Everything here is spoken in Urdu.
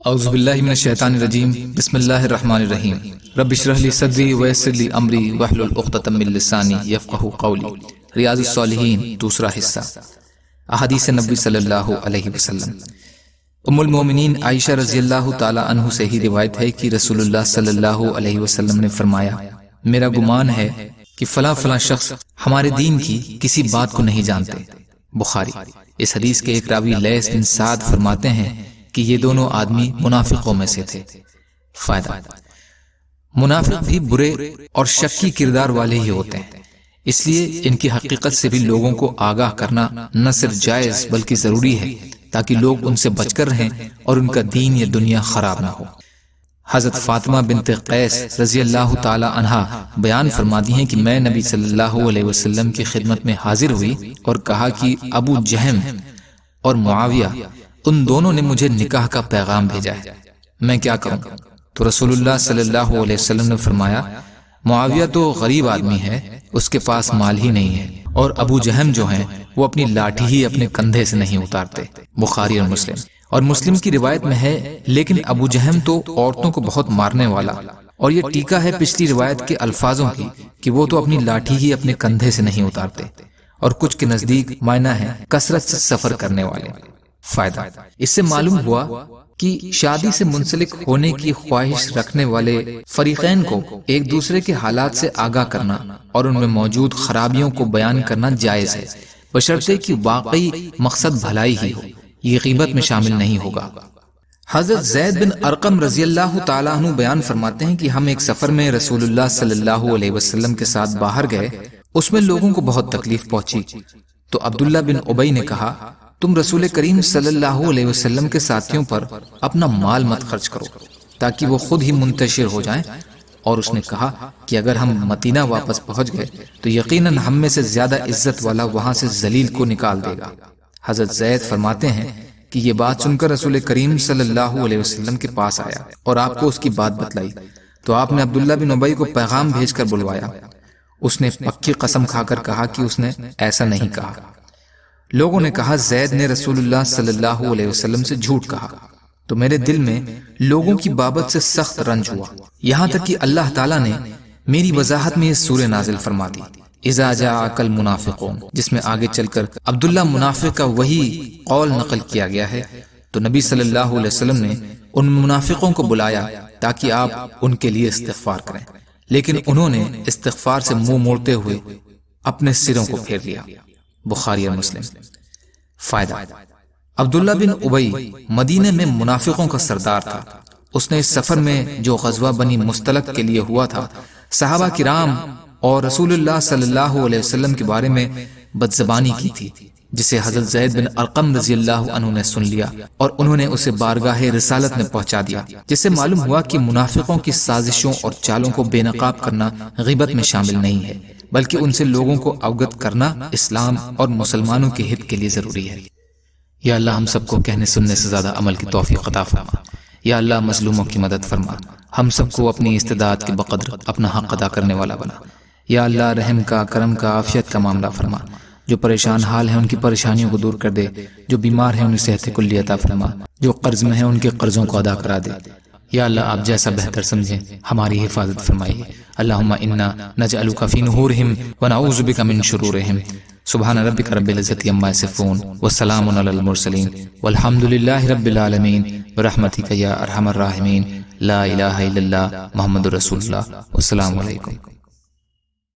اعوذ باللہ من الشیطان الرجیم بسم اللہ الرحمن الرحیم رب اشرح لی صدری ویسر لی امری واحلل عقدۃ من لسانی یفقہوا قولی۔ ریاض الصالحین دوسرا حصہ، احادیث نبی صلی اللہ علیہ وسلم۔ ام المومنین عائشہ رضی اللہ تعالی عنہ سے ہی روایت ہے کہ رسول اللہ صلی اللہ علیہ وسلم نے فرمایا، میرا گمان ہے کہ فلاں فلاں شخص ہمارے دین کی کسی بات کو نہیں جانتے۔ بخاری۔ اس حدیث کے ایک راوی لیث بن سعد فرماتے ہیں کہ یہ دونوں آدمی منافقوں میں سے تھے۔ فائدہ، منافق بھی برے اور شکی کردار والے ہی ہوتے ہیں، اس لیے ان کی حقیقت سے بھی لوگوں کو آگاہ کرنا نہ صرف جائز بلکہ ضروری ہے تاکہ لوگ ان سے بچ کر رہیں اور ان کا دین یا دنیا خراب نہ ہو۔ حضرت فاطمہ بنت قیس رضی اللہ تعالی عنہا بیان فرماتی ہیں کہ میں نبی صلی اللہ علیہ وسلم کی خدمت میں حاضر ہوئی اور کہا کہ ابو جہم اور معاویہ ان دونوں نے مجھے نکاح کا پیغام بھیجا ہے، میں کیا کروں؟ تو رسول اللہ صلی اللہ علیہ وسلم نے فرمایا، معاویہ تو غریب آدمی ہے، اس کے پاس مال ہی نہیں ہے، اور ابو جہم جو ہیں وہ اپنی لاٹھی ہی اپنے کندھے سے نہیں اتارتے۔ بخاری اور مسلم۔ اور مسلم کی روایت میں ہے، لیکن ابو جہم تو عورتوں کو بہت مارنے والا، اور یہ ٹیکا ہے پچھلی روایت کے الفاظوں کی کہ وہ تو اپنی لاٹھی ہی اپنے کندھے سے نہیں اتارتے، اور کچھ کے نزدیک معنی ہے کثرت سے سفر کرنے والے۔ فائدہ، اس سے معلوم ہوا کہ شادی سے منسلک ہونے کی خواہش رکھنے والے فریقین کو ایک دوسرے کے حالات سے آگاہ کرنا اور ان میں موجود خرابیوں کو بیان کرنا جائز ہے، بشرطے کہ واقعی مقصد بھلائی ہی ہو، یہ غیبت میں شامل نہیں ہوگا۔ حضرت زید بن ارقم رضی اللہ تعالیٰ عنہ بیان فرماتے ہیں کہ ہم ایک سفر میں رسول اللہ صلی اللہ علیہ وسلم کے ساتھ باہر گئے، اس میں لوگوں کو بہت تکلیف پہنچی، تو عبداللہ بن ابی نے کہا، تم رسول کریم صلی اللہ علیہ وسلم کے ساتھیوں پر اپنا مال مت خرچ کرو تاکہ وہ خود ہی منتشر ہو جائیں، اور اس نے کہا کہ اگر ہم مدینہ واپس پہنچ گئے تو یقیناً ہم میں سے زیادہ عزت والا وہاں سے ذلیل کو نکال دے گا۔ حضرت زید فرماتے ہیں کہ یہ بات سن کر رسول کریم صلی اللہ علیہ وسلم کے پاس آیا اور آپ کو اس کی بات بتلائی، تو آپ نے عبداللہ بن ابی کو پیغام بھیج کر بلوایا۔ اس نے پکی قسم کھا کر کہا کہ اس نے ایسا نہیں کہا۔ لوگوں نے کہا، زید نے رسول اللہ صلی اللہ علیہ وسلم سے جھوٹ کہا، تو میرے دل میں لوگوں کی بابت سے سخت رنج ہوا، یہاں تک کہ اللہ تعالیٰ نے میری وضاحت میں یہ سورہ نازل فرما دی، اذا جاءک المنافقون، جس میں آگے چل کر عبداللہ منافق کا وہی قول نقل کیا گیا ہے۔ تو نبی صلی اللہ علیہ وسلم نے ان منافقوں کو بلایا تاکہ آپ ان کے لیے استغفار کریں، لیکن انہوں نے استغفار سے منہ موڑتے ہوئے اپنے سروں کو پھیر لیا۔ بخاری اور مسلم۔ فائدہ، عبداللہ بن ابی مدینہ میں منافقوں کا سردار تھا۔ اس نے اس سفر میں جو غزوہ بنی مستلق کے لیے ہوا تھا، صحابہ کرام اور رسول اللہ صلی اللہ علیہ وسلم کے بارے میں بدزبانی کی تھی، جسے حضرت زید بن ارقم رضی اللہ عنہ نے سن لیا اور انہوں نے اسے بارگاہ رسالت میں پہنچا دیا، جس سے معلوم ہوا کہ منافقوں کی سازشوں اور چالوں کو بے نقاب کرنا غیبت میں شامل نہیں ہے، بلکہ ان سے لوگوں کو اوگت کرنا اسلام اور مسلمانوں کے ہت کے لیے ضروری ہے۔ یا اللہ ہم سب کو کہنے سننے سے زیادہ عمل کی توفیق عطا فرما۔ یا اللہ مظلوموں کی مدد فرما، ہم سب کو اپنی استطاعت کے بقدر اپنا حق ادا کرنے والا بنا۔ یا اللہ رحم کا، کرم کا، عافیت کا معاملہ فرما، جو پریشان حال ہیں ان کی پریشانیوں کو دور کر دے، جو بیمار ہیں انہیں صحت کلی عطا فرما، جو قرض میں ہیں ان کے قرضوں کو ادا کرا دے۔ یا اللہ آپ جیسا بہتر سمجھیں ہماری حفاظت فرمائیے۔ اللہم انا نجعلک فی نحورہم ونعوذ بک من شرورہم۔ سبحان ربک رب العزت عما یصفون وسلام علی المرسلین والحمد للہ رب العالمین برحمتک یا ارحم الراحمین۔ لا الہ الا اللہ محمد رسول اللہ۔ والسلام علیکم۔